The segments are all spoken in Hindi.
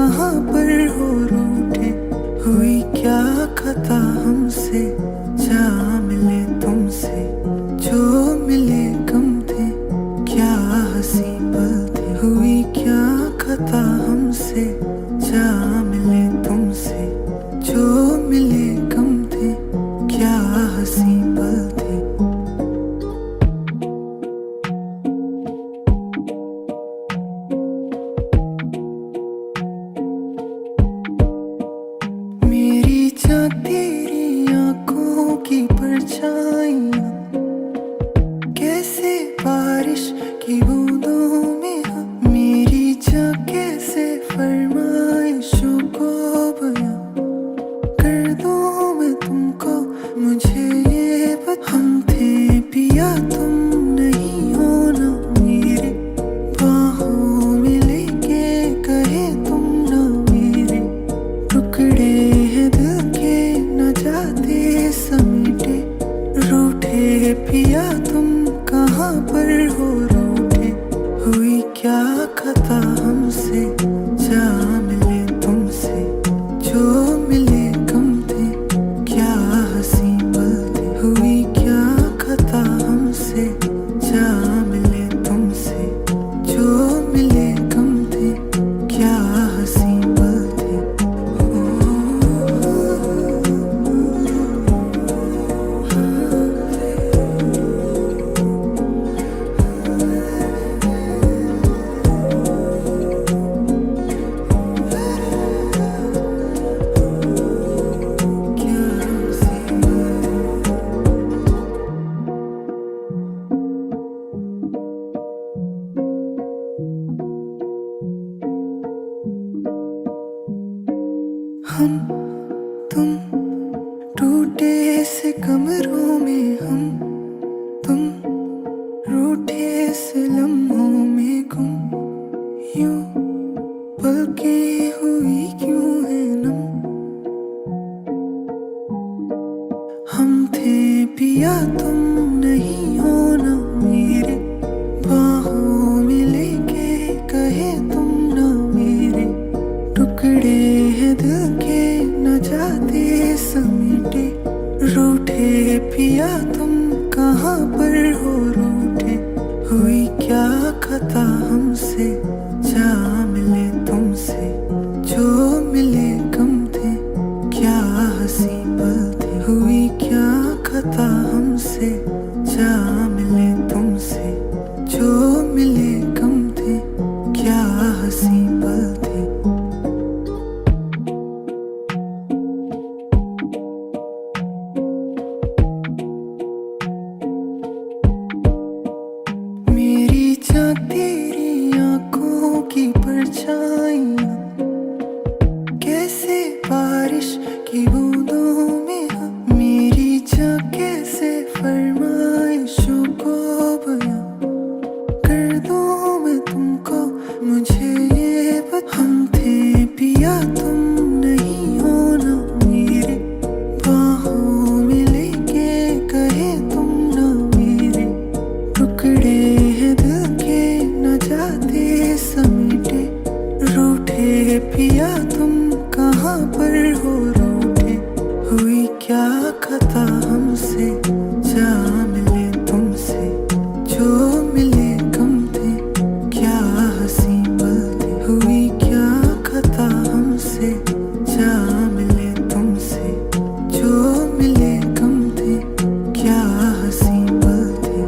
कहाँ पर हो रूठे, हुई क्या खता हमसे, जा मिले तुमसे जो मिले गम थे, क्या हंसी पल थे, हुई क्या खता हमसे, जा मिले तुमसे जो मिले गम थे, क्या हंसी पल थे। मेरी जा तेरी आंखों की परछाइयां, कैसे बारिश की बूंदों में हम, मेरी जा कैसे फरमाइशों को बयां कर दूं मैं तुमको, मुझे ये बता, हम थे पिया तुम नहीं हो ना, मेरे बाहों में लेके कहे तुम ना, मेरे टुकड़े हैं दिल के न जाते समेटे, रूठे पिया तुम कहाँ पर हो रूठे, हुई क्या खता हमसे, जा मिले तुमसे जो मिले गम थे, क्या हंसी पल थे, हुई क्या खता हमसे, जा मिले तुमसे जो मिले गम थे, क्या हंसी पल थे। हम तुम टूटे से कमरों में, हम तुम रूठे से लम्हों में गुम, यूं पलकें हुई क्यों है नम, हम थे पिया तुम नहीं हो ना, मेरे बाहों में लेके कहे तुम ना, मेरे टुकड़े हैं दिल के न जाते समेटे, रूठे पिया तुम कहाँ पर हो रूठे, हुई क्या खता हमसे, जा मिले तुमसे जो मिले गम थे, क्या हंसी पल थे, हुई क्या खता हमसे, जा मिले तुमसे जो मिले गम थे, क्या हंसी पल थे। मेरी जा तेरी आंखों की परछाइयां, कैसे बारिश की बूंदों में हम, मेरी जा कैसे फरमाइशों को बयां कर दूं मैं तुमको, मुझे ये बता, हम थे पिया तुम नहीं हो ना, मेरे बाहों में लेके कहे तुम ना, मेरे टुकड़े हैं दिल के न जाते समेटे, रूठे पिया तुम कहाँ पर हो रूठे, हुई क्या खता हमसे, जा मिले तुमसे जो मिले गम थे, क्या हंसी पल थे, हुई क्या खता हमसे, जा मिले तुमसे जो मिले गम थे, क्या हंसी पल थे।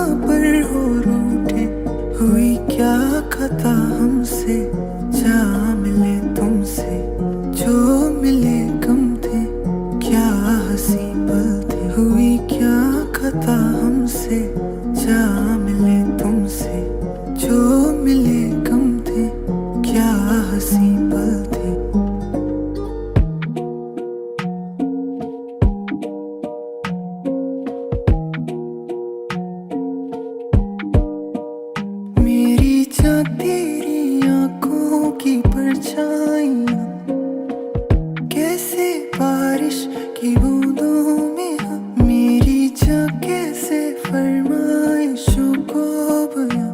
कहाँ पर हो रूठे, हुई क्या खता हमसे, जा मिले तुमसे जो मिले कम थे, क्या हंसी पल थे, हुई क्या खता हमसे, जा मिले तुमसे जो मिले कम थे, क्या हंसी पल थे। मेरी चाह तेरी आंखों की परछाइयाँ, कैसे बारिश की बूंदों में हम, मेरी चाह कैसे फरमाइशों को बयां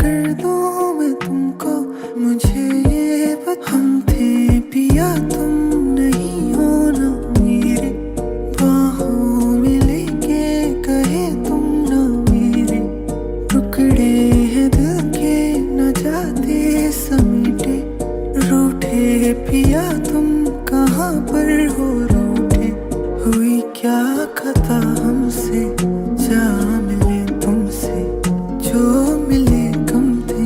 कर दूं मैं तुमको, मुझे ये बता, हम थे पिया तुम नहीं हो ना मेरे, बाहों में लेके कहे तुम ना मेरे, टुकड़े हैं दिल के न जाते समेटे, रूठे पिया तुम कहाँ पर हो रूठे, हुई क्या खता हमसे, जा मिले तुमसे जो मिले कम थे,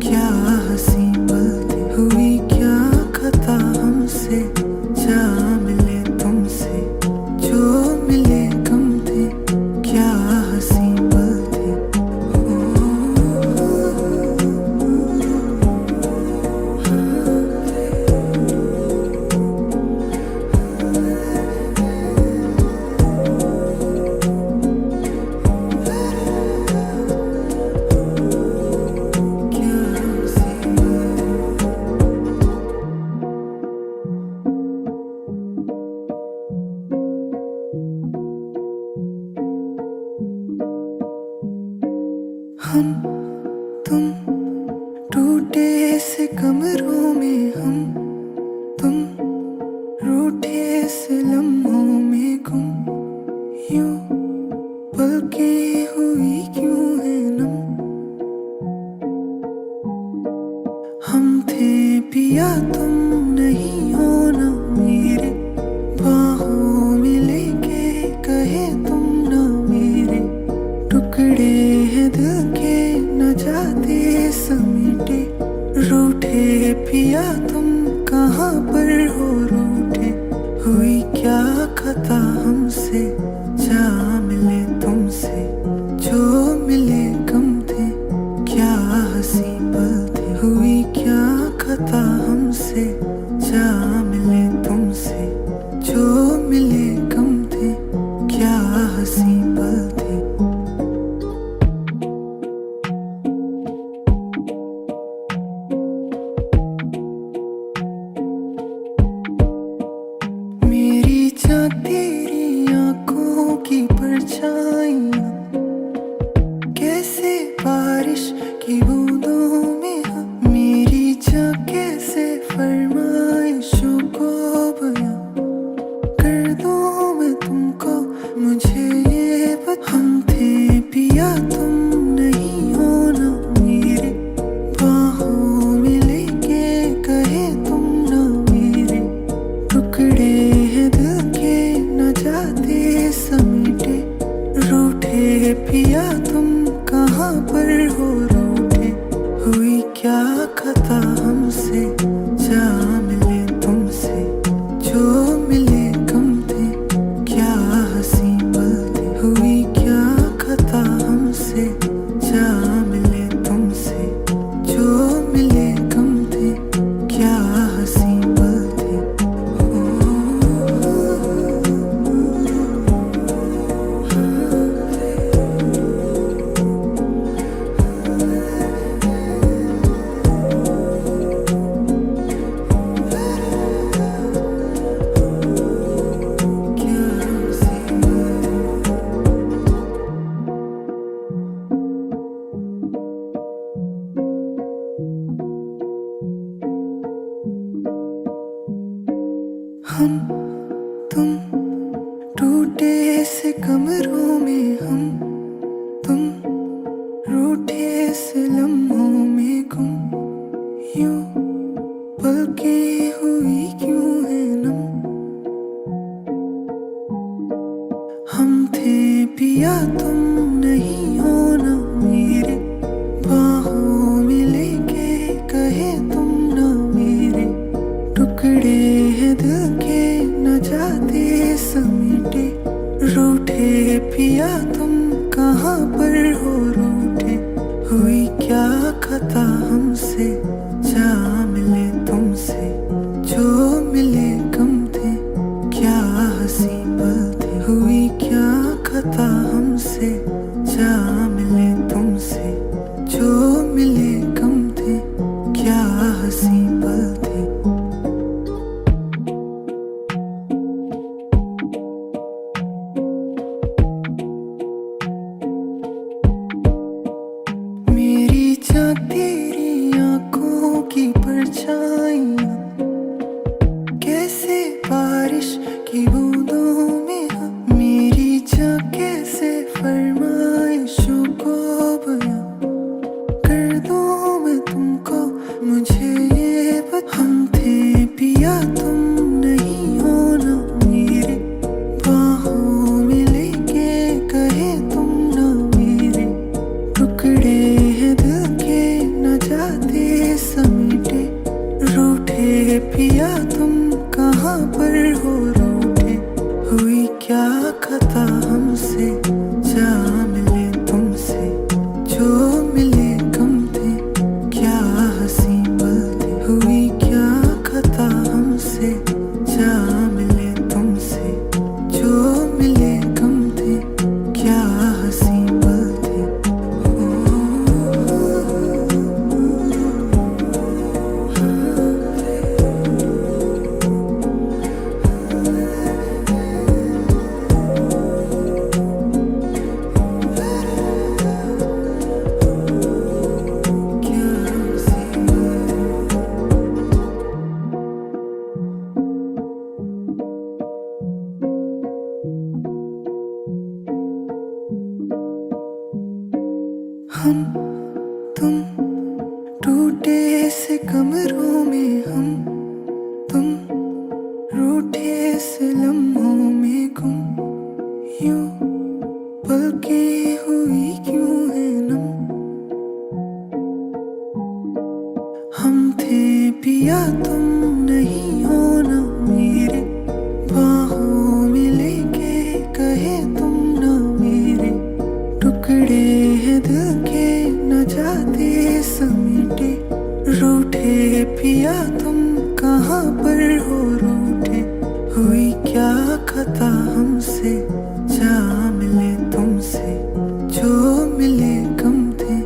क्या हंसी पल थे, हुई क्या खता हमसे, जा मिले तुमसे जो मिले कम थे, क्या हंसी पल थे। हम तुम टूटे से कमरों में, हम तुम रूठे से लम्हों में गुम, यूं पलकें हुई क्यों है नम, हम थे पिया तुम नहीं हो ना मेरे, बाहों में लेके कहे तुम ना मेरे, टुकड़े हैं दिल के न जाते समेटे, रूठे पिया तुम कहाँ पर हो रूठे, हुई क्या खता हमसे, जा मिले तुमसे जो मिले कम थे, क्या हंसी पल थे, हुई क्या खता हमसे, जा मिले तुमसे जो मिले कम थे, क्या हंसी पल थे। मेरी चाह तेरी आंखों की परछाइयाँ, कैसे बारिश की बूंदों में हम, मेरी चाह कैसे फरमाइशों को बयां कर दूं मैं तुमको, मुझे ये बता, हम थे पिया तुम नहीं हो ना मेरे, बाहों में लेके कहे तुम ना मेरे, टुकड़े हैं दिल के न जाते समेटे, रूठे पिया तुम कहाँ पर हो रूठे, हुई क्या खता हमसे, जा मिले तुमसे जो मिले कम थे, क्या हंसी पल थे, हुई क्या खता हमसे, जा मिले तुमसे जो मिले कम थे, क्या हंसी पल थे। हम तुम टूटे से कमरों में, हम तुम रूठे से लम्हों में गुम, यूं पलकें हुई क्यों है नम, हम थे पिया तुम नहीं की परछाइयाँ, कैसे बारिश की बूंदों में हम मेरी जा कैसे फरमाइशों को बयां कर दूं मैं तुमको। मुझे ये बता, हम थे पिया तुम नहीं हो ना मेरे, बाहों में लेके कहे तुम ना मेरे, टुकड़े हैं दिल के न जाते समेटे, रूठे पिया तुम कहाँ पर हो रूठे, हुई क्या खता हमसे जा मिले तुमसे, जो मिले कम थे क्या हंसी पल थे, हुई क्या खता हमसे जा मिले तुमसे, जो मिले कम थे क्या हंसी पल थे। हम तुम टूटे से कमरों में, हम तुम रूठे से लम्हों में गुम, यूं पलकें हुई क्यों है नम, हम थे पिया तुम नहीं हो ना मेरे, बाहों में लेके कहे तुम ना मेरे, टुकड़े हैं दिल के न जाते समेटे, रूठे पिया तुम कहाँ पर हो रूठे, हुई क्या खता हमसे जा मिले तुमसे, जो मिले कम थे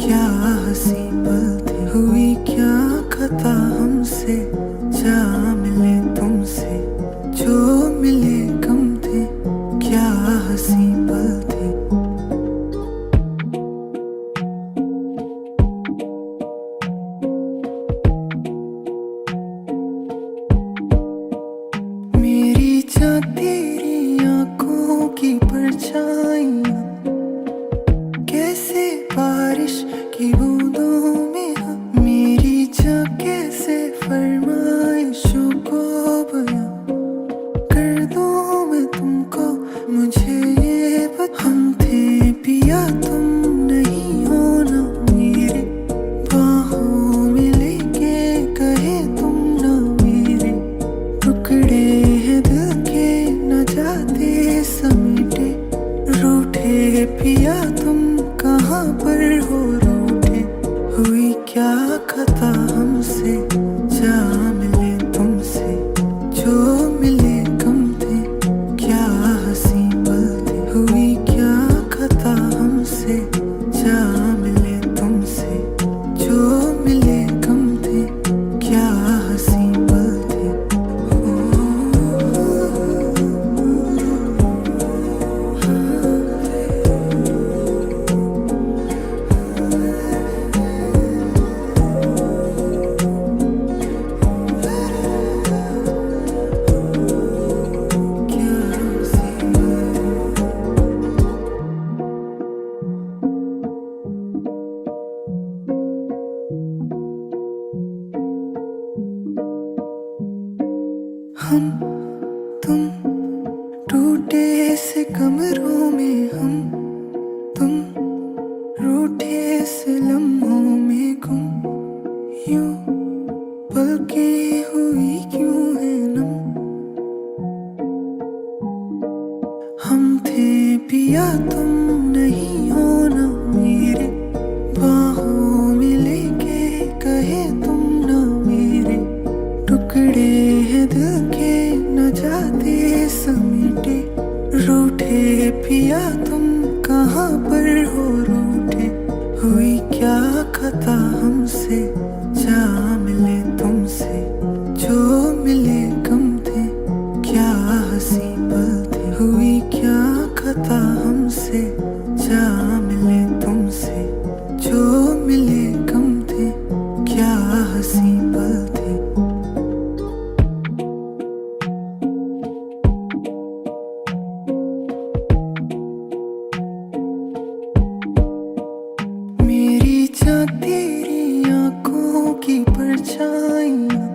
क्या हंसी पल थे, हुई क्या खता हमसे जा मिले तुमसे, जो मिले कम थे क्या हंसी पल थे। मेरी जा तेरी आंखों की परछाइयाँ, कैसे बारिश की बूंदों में हम मेरी जा कैसे फरमाइशों को बयां कर दूं मैं तुमको। मुझे ये बता, हम थे पिया तुम नहीं हो ना मेरे, बाहों में लेके कहे तुम ना मेरे, टुकड़े हैं दिल के न जाते समेटे, रूठे पिया तुम कहाँ पर हो रूठे, हुई क्या खता हमसे जा मिले तुमसे, जो मिले कम थे क्या हंसी पल थे, हुई क्या खता हमसे जा मिले तुमसे, जो मिले कम थे क्या हंसी पल थे। हम तुम टूटे से कमरों में, हम तुम रूठे से लम्हों में गुम, यूं पलकें हुई क्यों है नम, हम थे पिया तुम नहीं हो ना मेरे, बाहों में लेके कहे तुम ना मेरे, टुकड़े हैं दिल के न जाते समेटे, रूठे पिया तुम कहाँ पर हो रूठे, हुई क्या खता हमसे जा मिले तुमसे, तेरी आंखों की परछाइयाँ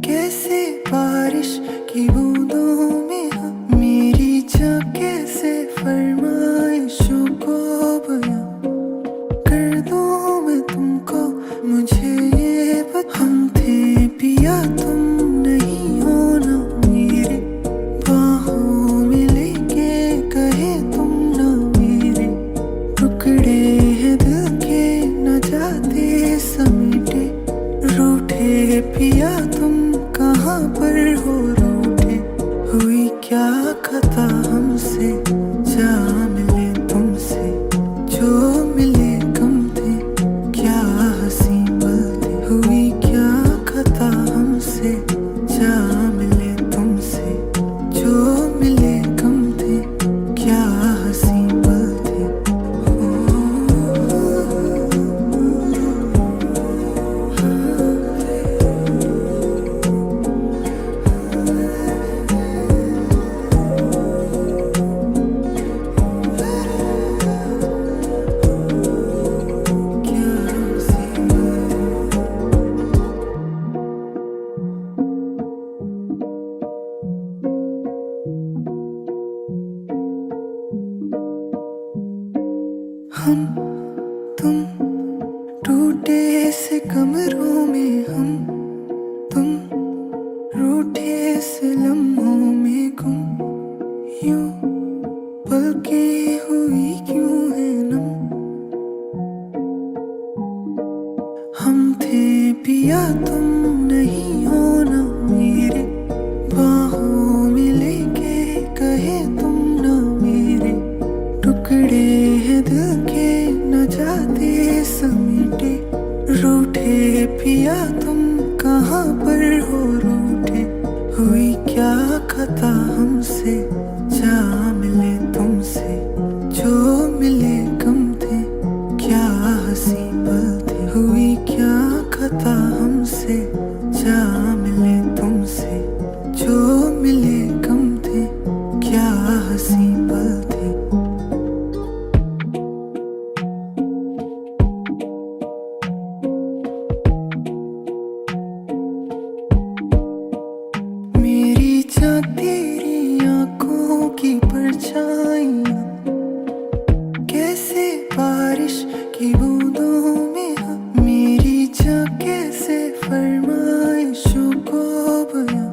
कैसे बारिश की बूंदों में मेरी जान कैसे फरमाइशों को बयां कर दूं मैं तुमको। मुझे ये बता हम थे पिया तुम नहीं हो ना मेरे, बाहों में लेके कहे तुम ना मेरे, टुकड़े हैं दिल के न जाते समेटे, रूठे पिया तुम कहाँ पर हो रूठे, हुई क्या खता हमसे जा मिले तुमसे, जो मिले कम थे क्या हंसी पल थे, हुई क्या खता हमसे जा मिले तुमसे, जो मिले कम थे क्या हंसी पल थे। हम तुम टूटे से कमरों में, हम तुम रूठे से लम्हों में गुम, यूं पलकें हुई क्यों है नम, हम थे पिया तुम नहीं हो ना मेरे, बाहों में लेके कहे तुम ना मेरे, टुकड़े हैं दिल के न जाते समेटे, रूठे पिया तुम कहाँ पर हो रूठे, हुई क्या खता हमसे जा मिले तुमसे, जो मिले कम थे क्या हंसी पल थे, हुई क्या खता हमसे जा मिले तुमसे, जो मिले कम थे क्या हंसी पल थे। मेरी जान तेरी आंखों की परछाइयाँ कैसे बारिश की बूंदों में मेरी जान कैसे फरमाइशों को बयां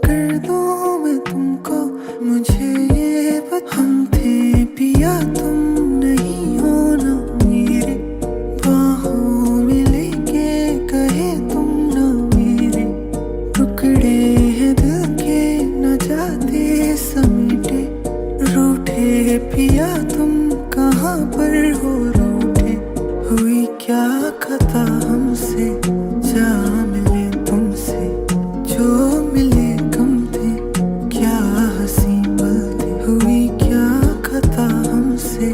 कर दूं मैं तुमको। मुझे ये बता हम थे पिया तुम नहीं हो ना मेरे, बाहों में लेके कहे तुम ना मेरे, टुकड़े हैं दिल के न जाते समेटे, रूठे पिया तुम कहाँ पर हो रूठे, हुई क्या खता हमसे जा मिले तुमसे, जो मिले कम थे क्या हंसी पल थे, हुई क्या खता हमसे